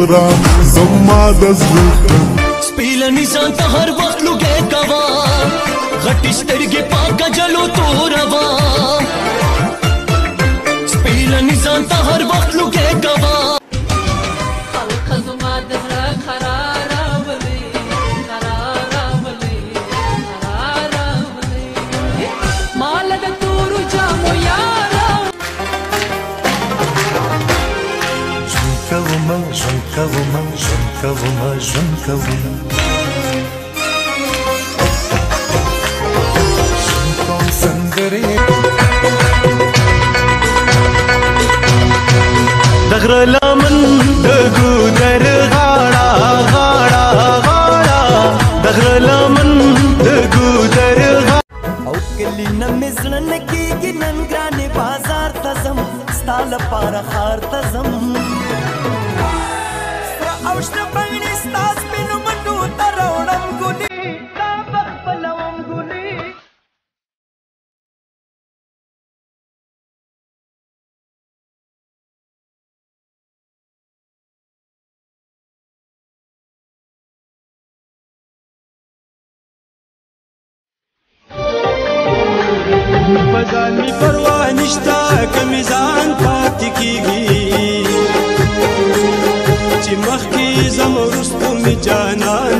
ګران زما د زړه سپیلني ځان ته هر وخت لوګې کوا غټې سترګې پاکه جلو توروا سپیلني ځان ته هر وخت لوګې کوا خلق زما د زړه قرار راولي مال د تورو جامو یارا ژوند کومه کوم سندرې د غره لمن د ګودر غاړه غاړه غاړه د غره لمن د ګودر او کلی نه مزړه نه کېږي نن ګرانې بازار ته ځم ستا لپاره ښار ته ځم سره او شنه بڼې ستا سپینو منډو ته راوړم ګلې ستا په خپلوم ګلې بزان می پروا نشتا که میزان پاتې کیږي چې مخکې زم وروستو می جانان